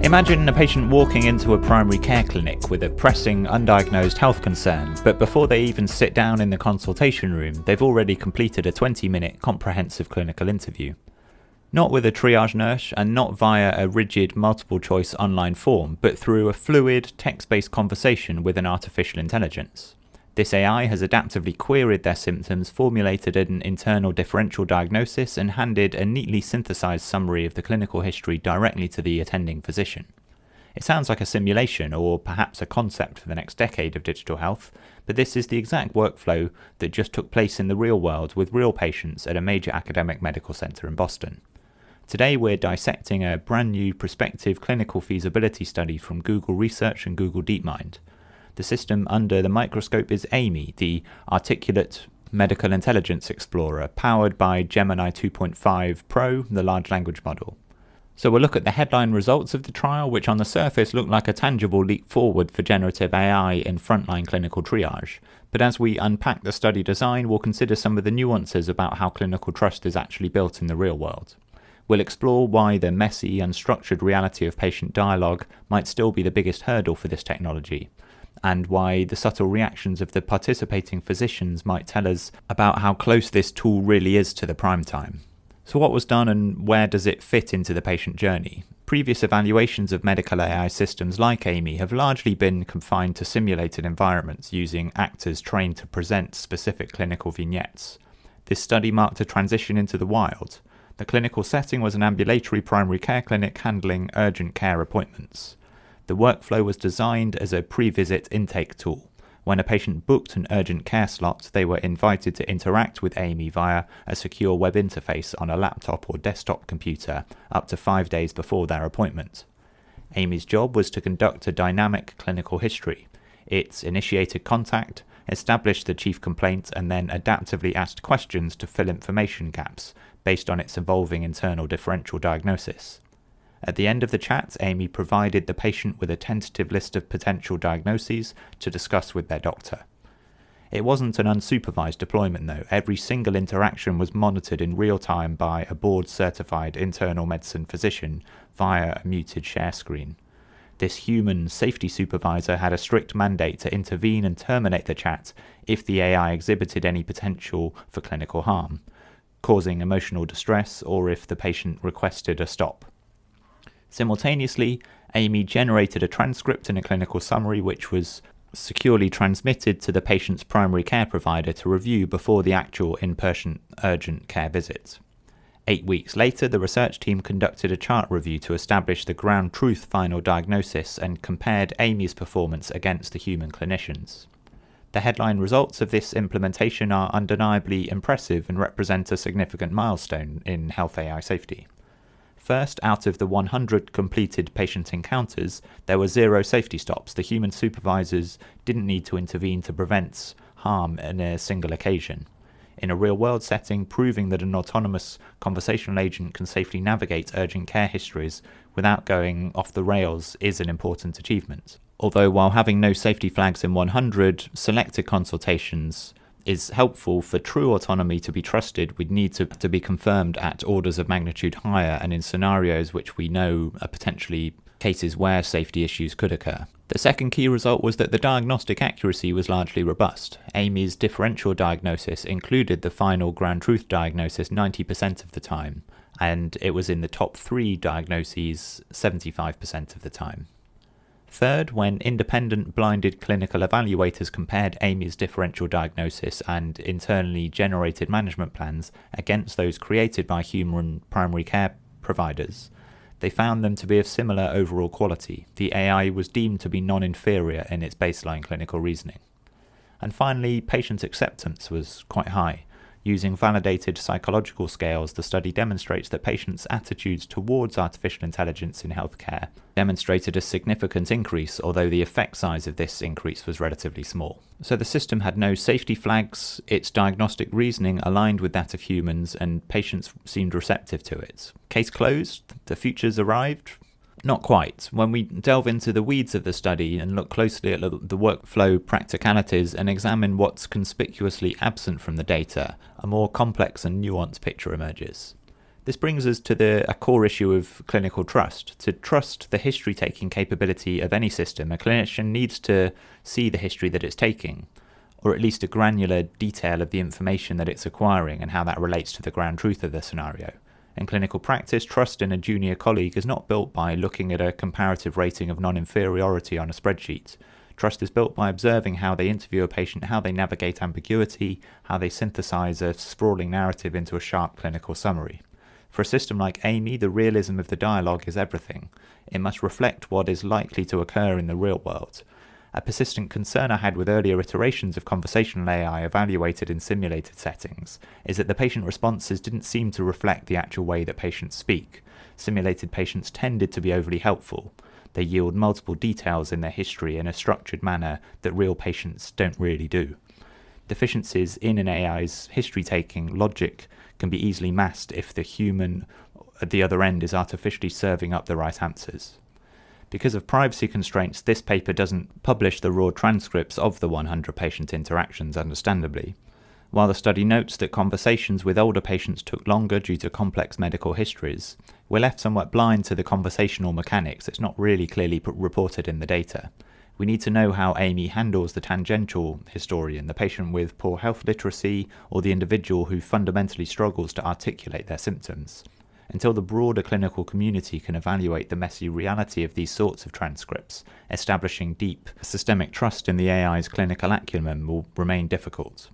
Imagine a patient walking into a primary care clinic with a pressing, undiagnosed health concern, but before they even sit down in the consultation room, they've already completed a 20-minute comprehensive clinical interview. Not with a triage nurse and not via a rigid multiple-choice online form, but through a fluid, text-based conversation with an artificial intelligence. This AI has adaptively queried their symptoms, formulated an internal differential diagnosis, and handed a neatly synthesized summary of the clinical history directly to the attending physician. It sounds like a simulation or perhaps a concept for the next decade of digital health, but this is the exact workflow that just took place in the real world with real patients at a major academic medical center in Boston. Today we're dissecting a brand new prospective clinical feasibility study from Google Research and Google DeepMind. The system under the microscope is AMIE, the Articulate Medical Intelligence Explorer, powered by Gemini 2.5 Pro, the large language model. So we'll look at the headline results of the trial, which on the surface look like a tangible leap forward for generative AI in frontline clinical triage. But as we unpack the study design, we'll consider some of the nuances about how clinical trust is actually built in the real world. We'll explore why the messy, unstructured reality of patient dialogue might still be the biggest hurdle for this technology, and why the subtle reactions of the participating physicians might tell us about how close this tool really is to the prime time. So what was done and where does it fit into the patient journey? Previous evaluations of medical AI systems like AMIE have largely been confined to simulated environments using actors trained to present specific clinical vignettes. This study marked a transition into the wild. The clinical setting was an ambulatory primary care clinic handling urgent care appointments. The workflow was designed as a pre-visit intake tool. When a patient booked an urgent care slot, they were invited to interact with AMIE via a secure web interface on a laptop or desktop computer up to 5 days before their appointment. AMIE's job was to conduct a dynamic clinical history. It initiated contact, established the chief complaint, and then adaptively asked questions to fill information gaps based on its evolving internal differential diagnosis. At the end of the chat, AMIE provided the patient with a tentative list of potential diagnoses to discuss with their doctor. It wasn't an unsupervised deployment though. Every single interaction was monitored in real time by a board-certified internal medicine physician via a muted share screen. This human safety supervisor had a strict mandate to intervene and terminate the chat if the AI exhibited any potential for clinical harm, causing emotional distress, or if the patient requested a stop. Simultaneously, AMIE generated a transcript and a clinical summary which was securely transmitted to the patient's primary care provider to review before the actual in-person urgent care visit. 8 weeks later, the research team conducted a chart review to establish the ground truth final diagnosis and compared AMIE's performance against the human clinicians. The headline results of this implementation are undeniably impressive and represent a significant milestone in health AI safety. First, out of the 100 completed patient encounters, there were 0 safety stops. The human supervisors didn't need to intervene to prevent harm in a single occasion. In a real-world setting, proving that an autonomous conversational agent can safely navigate urgent care histories without going off the rails is an important achievement. Although while having no safety flags in 100 selected consultations is helpful, for true autonomy to be trusted, we'd need to be confirmed at orders of magnitude higher and in scenarios which we know are potentially cases where safety issues could occur. The second key result was that the diagnostic accuracy was largely robust. AMIE's differential diagnosis included the final ground truth diagnosis 90% of the time, and it was in the top 3 diagnoses 75% of the time. Third, when independent blinded clinical evaluators compared AMIE's differential diagnosis and internally generated management plans against those created by human primary care providers, they found them to be of similar overall quality. The AI was deemed to be non-inferior in its baseline clinical reasoning. And finally, patient acceptance was quite high. Using validated psychological scales, the study demonstrates that patients' attitudes towards artificial intelligence in healthcare demonstrated a significant increase, although the effect size of this increase was relatively small. So the system had no safety flags, its diagnostic reasoning aligned with that of humans, and patients seemed receptive to it. Case closed? The futures arrived? Not quite. When we delve into the weeds of the study and look closely at the workflow practicalities and examine what's conspicuously absent from the data, a more complex and nuanced picture emerges. This brings us to a core issue of clinical trust. To trust the history-taking capability of any system, a clinician needs to see the history that it's taking, or at least a granular detail of the information that it's acquiring and how that relates to the ground truth of the scenario. In clinical practice, trust in a junior colleague is not built by looking at a comparative rating of non-inferiority on a spreadsheet. Trust is built by observing how they interview a patient, how they navigate ambiguity, how they synthesize a sprawling narrative into a sharp clinical summary. For a system like AMIE, the realism of the dialogue is everything. It must reflect what is likely to occur in the real world. A persistent concern I had with earlier iterations of conversational AI evaluated in simulated settings is that the patient responses didn't seem to reflect the actual way that patients speak. Simulated patients tended to be overly helpful. They yield multiple details in their history in a structured manner that real patients don't really do. Deficiencies in an AI's history-taking logic can be easily masked if the human at the other end is artificially serving up the right answers. Because of privacy constraints, this paper doesn't publish the raw transcripts of the 100 patient interactions, understandably. While the study notes that conversations with older patients took longer due to complex medical histories, we're left somewhat blind to the conversational mechanics. It's not really clearly reported in the data. We need to know how AMIE handles the tangential historian, the patient with poor health literacy, or the individual who fundamentally struggles to articulate their symptoms. Until the broader clinical community can evaluate the messy reality of these sorts of transcripts, establishing deep systemic trust in the AI's clinical acumen will remain difficult.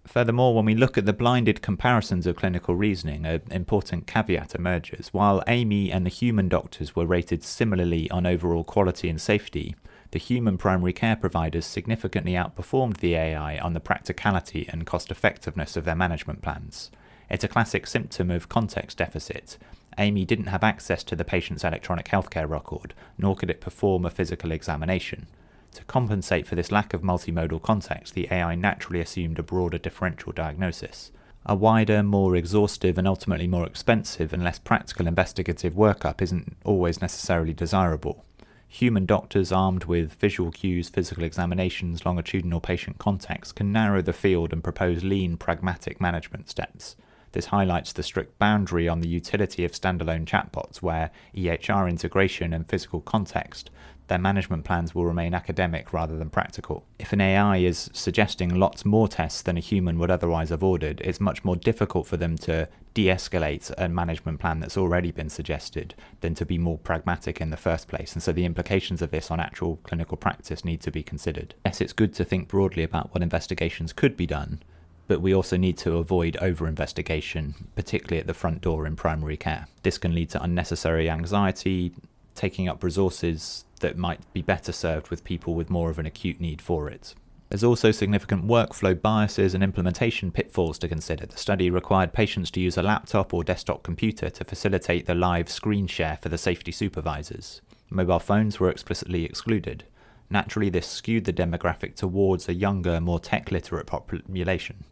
Furthermore, when we look at the blinded comparisons of clinical reasoning, an important caveat emerges. While AMIE and the human doctors were rated similarly on overall quality and safety, the human primary care providers significantly outperformed the AI on the practicality and cost-effectiveness of their management plans. It's a classic symptom of context deficit. AMIE didn't have access to the patient's electronic healthcare record, nor could it perform a physical examination. To compensate for this lack of multimodal context, the AI naturally assumed a broader differential diagnosis. A wider, more exhaustive and ultimately more expensive and less practical investigative workup isn't always necessarily desirable. Human doctors armed with visual cues, physical examinations, longitudinal patient context can narrow the field and propose lean, pragmatic management steps. This highlights the strict boundary on the utility of standalone chatbots where EHR integration and physical context, their management plans will remain academic rather than practical. If an AI is suggesting lots more tests than a human would otherwise have ordered, it's much more difficult for them to de-escalate a management plan that's already been suggested than to be more pragmatic in the first place. And so the implications of this on actual clinical practice need to be considered. Yes, it's good to think broadly about what investigations could be done, but we also need to avoid over-investigation, particularly at the front door in primary care. This can lead to unnecessary anxiety, taking up resources that might be better served with people with more of an acute need for it. There's also significant workflow biases and implementation pitfalls to consider. The study required patients to use a laptop or desktop computer to facilitate the live screen share for the safety supervisors. Mobile phones were explicitly excluded. Naturally, this skewed the demographic towards a younger, more tech-literate population.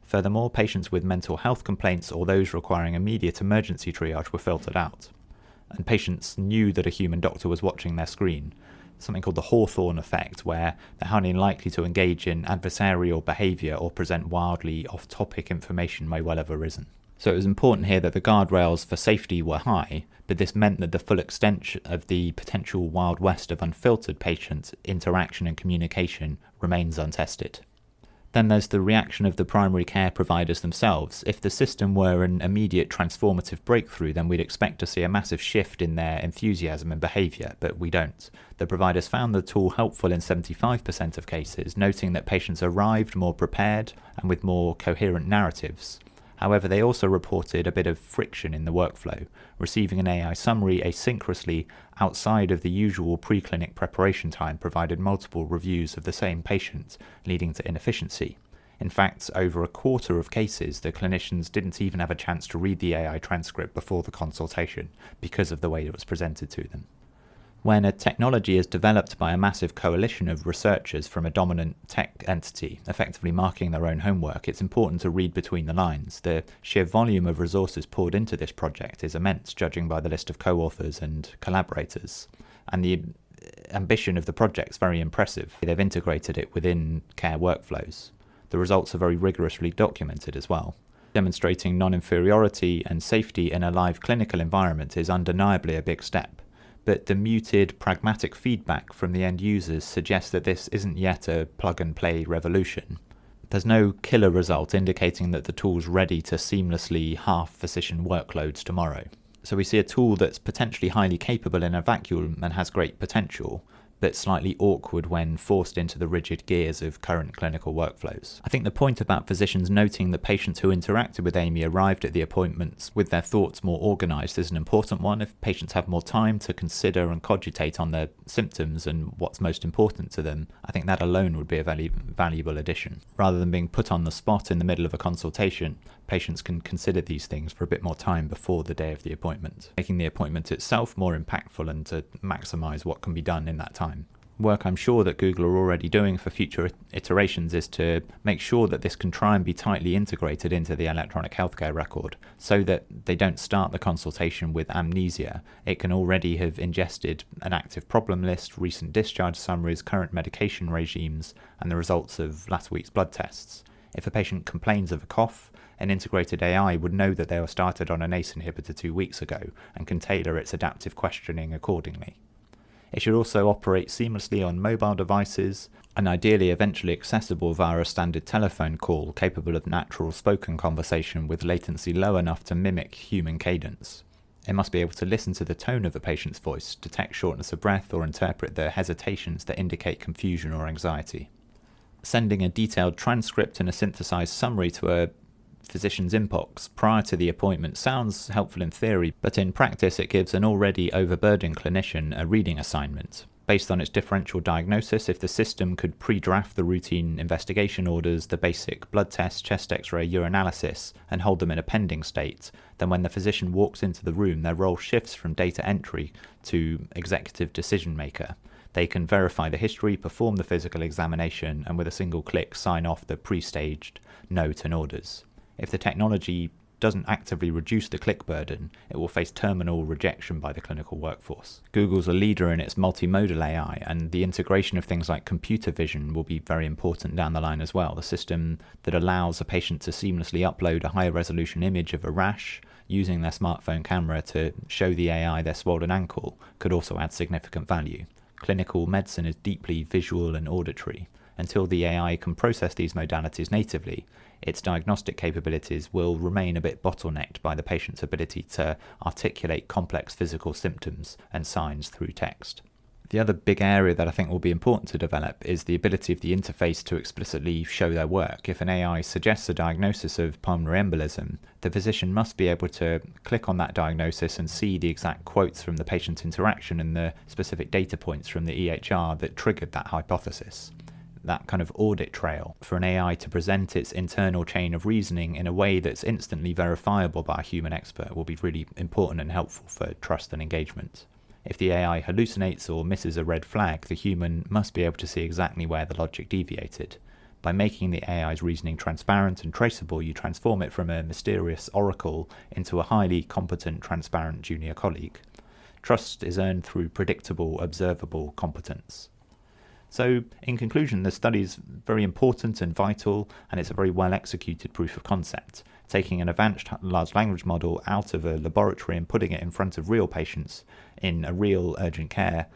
Furthermore, patients with mental health complaints or those requiring immediate emergency triage were filtered out. And patients knew that a human doctor was watching their screen, something called the Hawthorne effect, where they're highly unlikely to engage in adversarial behaviour or present wildly off-topic information may well have arisen. So it was important here that the guardrails for safety were high, but this meant that the full extent of the potential Wild West of unfiltered patient interaction and communication remains untested. Then there's the reaction of the primary care providers themselves. If the system were an immediate transformative breakthrough, then we'd expect to see a massive shift in their enthusiasm and behaviour, but we don't. The providers found the tool helpful in 75% of cases, noting that patients arrived more prepared and with more coherent narratives. However, they also reported a bit of friction in the workflow, receiving an AI summary asynchronously outside of the usual preclinic preparation time provided multiple reviews of the same patient, leading to inefficiency. In fact, over a quarter of cases, the clinicians didn't even have a chance to read the AI transcript before the consultation because of the way it was presented to them. When a technology is developed by a massive coalition of researchers from a dominant tech entity, effectively marking their own homework, it's important to read between the lines. The sheer volume of resources poured into this project is immense, judging by the list of co-authors and collaborators. And the ambition of the project is very impressive. They've integrated it within care workflows. The results are very rigorously documented as well. Demonstrating non-inferiority and safety in a live clinical environment is undeniably a big step, but the muted, pragmatic feedback from the end users suggests that this isn't yet a plug-and-play revolution. There's no killer result indicating that the tool's ready to seamlessly halve physician workloads tomorrow. So we see a tool that's potentially highly capable in a vacuum and has great potential, but slightly awkward when forced into the rigid gears of current clinical workflows. I think the point about physicians noting that patients who interacted with AMIE arrived at the appointments with their thoughts more organised is an important one. If patients have more time to consider and cogitate on their symptoms and what's most important to them, I think that alone would be a valuable addition. Rather than being put on the spot in the middle of a consultation, patients can consider these things for a bit more time before the day of the appointment, making the appointment itself more impactful and to maximise what can be done in that time. Work I'm sure that Google are already doing for future iterations is to make sure that this can try and be tightly integrated into the electronic healthcare record so that they don't start the consultation with amnesia. It can already have ingested an active problem list, recent discharge summaries, current medication regimes, and the results of last week's blood tests. If a patient complains of a cough, an integrated AI would know that they were started on an ACE inhibitor 2 weeks ago and can tailor its adaptive questioning accordingly. It should also operate seamlessly on mobile devices and ideally eventually accessible via a standard telephone call capable of natural spoken conversation with latency low enough to mimic human cadence. It must be able to listen to the tone of a patient's voice, detect shortness of breath, or interpret the hesitations that indicate confusion or anxiety. Sending a detailed transcript and a synthesized summary to a physician's inbox prior to the appointment sounds helpful in theory, but in practice it gives an already overburdened clinician a reading assignment. Based on its differential diagnosis, if the system could pre-draft the routine investigation orders, the basic blood test, chest x-ray, urinalysis, and hold them in a pending state, then when the physician walks into the room, their role shifts from data entry to executive decision maker. They can verify the history, perform the physical examination, and with a single click sign off the pre-staged note and orders. If the technology doesn't actively reduce the click burden, it will face terminal rejection by the clinical workforce. Google's a leader in its multimodal AI, and the integration of things like computer vision will be very important down the line as well. The system that allows a patient to seamlessly upload a high-resolution image of a rash using their smartphone camera to show the AI their swollen ankle could also add significant value. Clinical medicine is deeply visual and auditory. Until the AI can process these modalities natively, its diagnostic capabilities will remain a bit bottlenecked by the patient's ability to articulate complex physical symptoms and signs through text. The other big area that I think will be important to develop is the ability of the interface to explicitly show their work. If an AI suggests a diagnosis of pulmonary embolism, the physician must be able to click on that diagnosis and see the exact quotes from the patient interaction and the specific data points from the EHR that triggered that hypothesis. That kind of audit trail for an AI to present its internal chain of reasoning in a way that's instantly verifiable by a human expert will be really important and helpful for trust and engagement. If the AI hallucinates or misses a red flag, the human must be able to see exactly where the logic deviated. By making the AI's reasoning transparent and traceable, you transform it from a mysterious oracle into a highly competent, transparent junior colleague. Trust is earned through predictable, observable competence. So, in conclusion, the study is very important and vital, and it's a very well executed proof of concept. Taking an advanced large language model out of a laboratory and putting it in front of real patients in a real urgent care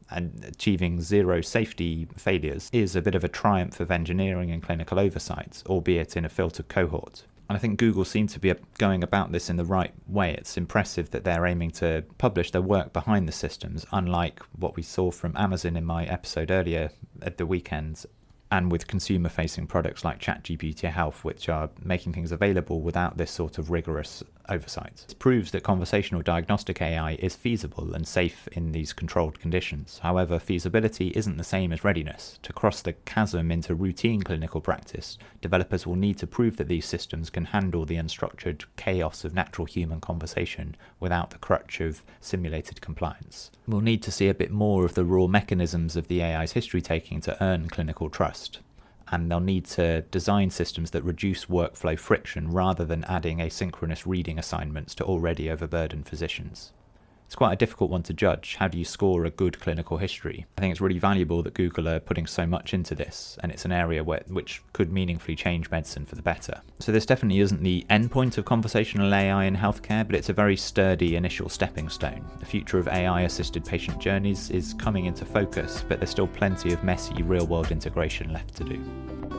and achieving zero safety failures is a bit of a triumph of engineering and clinical oversight, albeit in a filtered cohort. And I think Google seems to be going about this in the right way. It's impressive that they're aiming to publish their work behind the systems, unlike what we saw from Amazon in my episode earlier at the weekend, and with consumer-facing products like ChatGPT Health, which are making things available without this sort of rigorous oversight. This proves that conversational diagnostic AI is feasible and safe in these controlled conditions. However, feasibility isn't the same as readiness. To cross the chasm into routine clinical practice, developers will need to prove that these systems can handle the unstructured chaos of natural human conversation without the crutch of simulated compliance. We'll need to see a bit more of the raw mechanisms of the AI's history-taking to earn clinical trust. And they'll need to design systems that reduce workflow friction rather than adding asynchronous reading assignments to already overburdened physicians. It's quite a difficult one to judge. How do you score a good clinical history? I think it's really valuable that Google are putting so much into this, and it's an area which could meaningfully change medicine for the better. So this definitely isn't the endpoint of conversational AI in healthcare, but it's a very sturdy initial stepping stone. The future of AI-assisted patient journeys is coming into focus, but there's still plenty of messy real-world integration left to do.